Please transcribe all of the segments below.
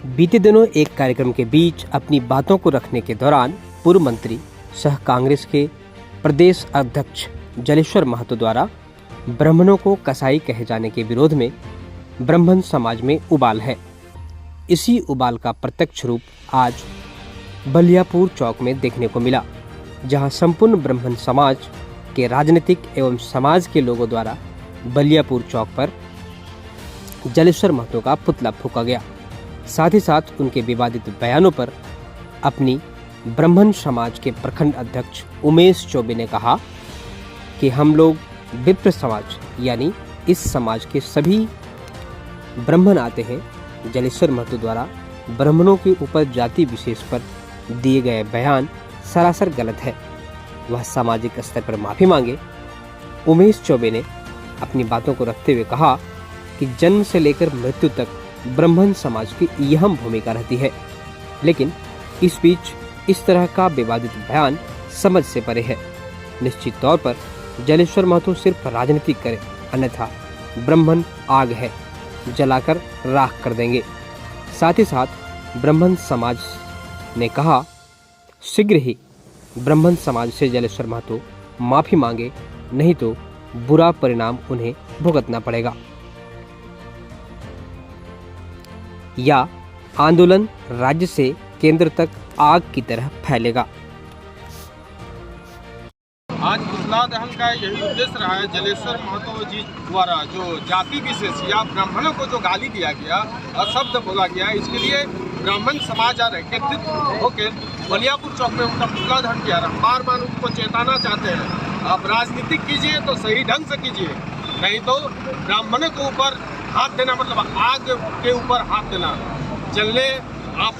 बीते दिनों एक कार्यक्रम के बीच अपनी बातों को रखने के दौरान पूर्व मंत्री सह कांग्रेस के प्रदेश अध्यक्ष जलेश्वर महतो द्वारा ब्राह्मणों को कसाई कहे जाने के विरोध में ब्राह्मण समाज में उबाल है। इसी उबाल का प्रत्यक्ष रूप आज बलियापुर चौक में देखने को मिला, जहां संपूर्ण ब्राह्मण समाज के राजनीतिक एवं समाज के लोगों द्वारा बलियापुर चौक पर जलेश्वर महतो का पुतला फूंका गया। साथ ही साथ उनके विवादित बयानों पर अपनी ब्राह्मण समाज के प्रखंड अध्यक्ष उमेश चौबे ने कहा कि हम लोग विप्र समाज यानी इस समाज के सभी ब्राह्मण आते हैं। जलेश्वर महतो द्वारा ब्राह्मणों के ऊपर जाति विशेष पर दिए गए बयान सरासर गलत है, वह सामाजिक स्तर पर माफी मांगे। उमेश चौबे ने अपनी बातों को रखते हुए कहा कि जन्म से लेकर मृत्यु तक ब्राह्मण समाज की अहम भूमिका रहती है, लेकिन इस बीच इस तरह का विवादित बयान समझ से परे है। निश्चित तौर पर जलेश्वर महतो सिर्फ राजनीति करे, अन्यथा ब्राह्मण आग है, जलाकर राख कर देंगे। साथ ही साथ ब्राह्मण समाज ने कहा शीघ्र ही ब्राह्मण समाज से जलेश्वर महतो माफी मांगे, नहीं तो बुरा परिणाम उन्हें भुगतना पड़ेगा या आंदोलन राज्य से केंद्र तक आग की तरह फैलेगा। आज पुतला दहन का यही उद्देश्य रहा है। जलेश्वर महतो जी द्वारा जो जाति विशेष या ब्राह्मणों को जो गाली दिया गया और शब्द बोला गया, इसके लिए ब्राह्मण समाज आ एकत्रित होकर बलियापुर चौक में उनका पुतला दहन किया। बार बार उनको चेताना चाहते हैं, आप राजनीतिक कीजिए तो सही ढंग से कीजिए, नहीं तो ब्राह्मणों के ऊपर हाथ देना मतलब आग के ऊपर हाथ देना। जलने आप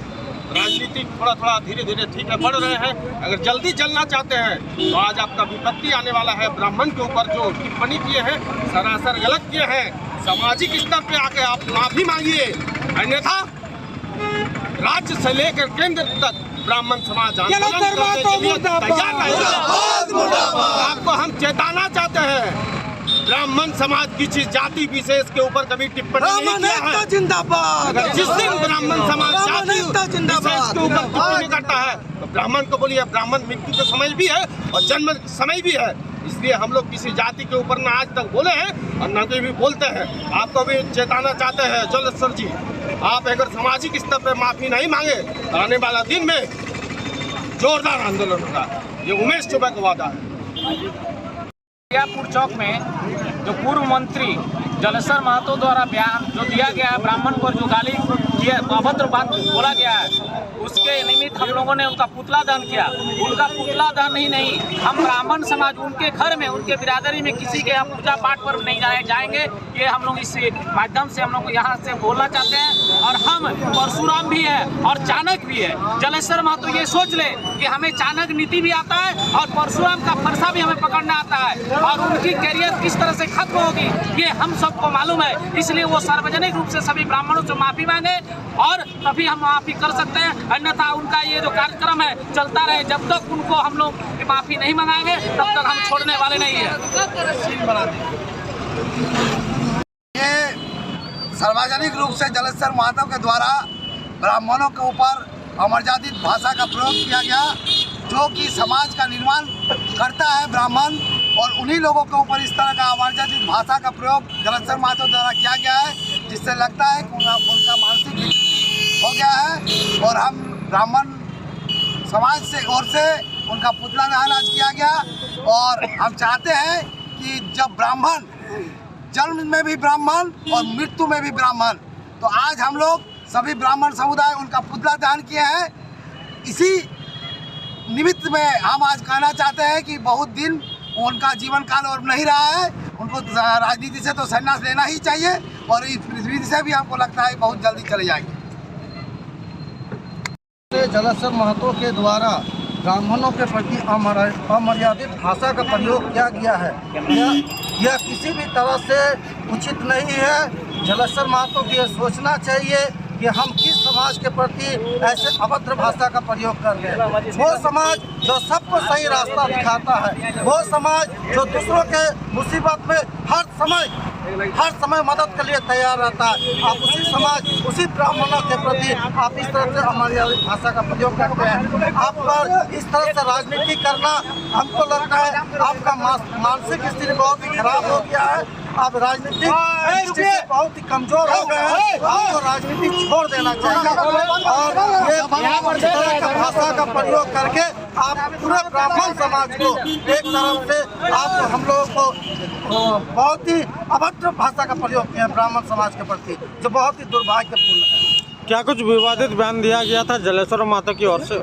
राजनीतिक थोड़ा धीरे धीरे ठीक है बढ़ रहे हैं, अगर जल्दी जलना चाहते हैं तो आज आपका विपत्ति आने वाला है। ब्राह्मण के ऊपर जो टिप्पणी किए हैं सरासर गलत किए हैं। सामाजिक स्तर पे आके आप माफी मांगिए, अन्यथा राज्य से लेकर केंद्र तक ब्राह्मण समाज आंदोलन करने के लिए तैयार रहेगा। आपको हम चेताना चाहते हैं, ब्राह्मण समाज किसी जाति विशेष के ऊपर कभी टिप्पणी नहीं किया है। अगर जिस दिन ब्राह्मण समाज जाति विशेष के ऊपर टिप्पणी करता है तो ब्राह्मण को बोलिए, ब्राह्मण मृत्यु का समय भी है और जन्म समय भी है, इसलिए हम लोग किसी जाति के ऊपर न आज तक बोले हैं और न कभी बोलते हैं। आपको भी चेताना चाहते हैं जलेश्वर जी, आप अगर सामाजिक स्तर पर माफी नहीं मांगे तो आने वाला दिन में जोरदार आंदोलन होगा। ये उमेश चौबे का वादा है। बलियापुर चौक में जो पूर्व मंत्री जलेश्वर महतो द्वारा बयान जो दिया गया है, ब्राह्मण पर जो गाली अभद्र बात बोला गया है, उसके निमित्त हम लोगों ने उनका पुतला दहन किया। उनका पुतला दहन ही नहीं, हम ब्राह्मण समाज उनके घर में, उनके बिरादरी में किसी के हम पूजा पाठ पर नहीं जाएंगे। ये हम लोग इस माध्यम से हम लोग यहाँ से बोलना चाहते हैं। और हम परशुराम भी है और चाणक्य भी है। जलेश्वर महतो ये सोच ले कि हमें चाणक्य नीति भी आता है और परशुराम का फरसा भी हमें पकड़ना आता है, और उनकी कैरियर किस तरह से खत्म होगी ये हम सबको मालूम है। इसलिए वो सार्वजनिक रूप से सभी ब्राह्मणों से माफी मांगे और तभी हम माफी कर सकते हैं, अन्यथा उनका ये जो कार्यक्रम है चलता रहे। जब तक उनको हम लोग माफी नहीं मंगाएंगे तब तक हम छोड़ने वाले नहीं है। ये सार्वजनिक रूप से जलेश्वर महतो के द्वारा ब्राह्मणों के ऊपर अमर्यादित भाषा का प्रयोग किया गया, जो कि समाज का निर्माण करता है ब्राह्मण, और उन्हीं लोगों के ऊपर इस तरह का अमर्यादित भाषा का प्रयोग जलेश्वर महतो द्वारा किया गया है, जिससे लगता है कि उनका मानसिक विकृति हो गया है। और हम ब्राह्मण समाज से ओर से उनका पुतला दहन आज किया गया। और हम चाहते हैं कि जब ब्राह्मण जन्म में भी ब्राह्मण और मृत्यु में भी ब्राह्मण, तो आज हम लोग सभी ब्राह्मण समुदाय उनका पुतला दहन किए हैं। इसी निमित्त में हम आज कहना चाहते हैं कि बहुत दिन उनका जीवन काल और नहीं रहा है, उनको राजनीति से तो संन्यास लेना ही चाहिए, और इस पृथ्वी से भी हमको लगता है बहुत जल्दी चले जाएंगे। जलेश्वर महतो के द्वारा ब्राह्मणों के प्रति अमर्यादित भाषा का प्रयोग किया गया है, यह किसी भी तरह से उचित नहीं है। जलेश्वर महतो को यह सोचना चाहिए कि हम किस समाज के प्रति ऐसे अभद्र भाषा का प्रयोग कर रहे हैं। वो समाज जो सबको सही रास्ता दिखाता है, वो समाज जो दूसरों के मुसीबत में हर समय हर समय मदद के लिए तैयार रहता है। आप उसी समाज, उसी ब्राह्मणों के प्रति आप इस तरह से अमर्यादित भाषा का प्रयोग करते हैं। आप पर इस तरह से राजनीति करना, हमको लगता है आपका मानसिक स्थिति बहुत ही खराब हो गया है। आप राजनीतिक दृष्टि से बहुत ही कमजोर हो गए हैं। आपको राजनीति छोड़ देना चाहिए और ये इस तरह का भाषा का प्रयोग करके आप पूरे ब्राह्मण समाज को एक तरफ से आप हम लोगों को बहुत ही अभद्र भाषा का प्रयोग किया ब्राह्मण समाज के प्रति, जो बहुत ही दुर्भाग्यपूर्ण है। क्या कुछ विवादित बयान दिया गया था जलेश्वर महतो की ओर से?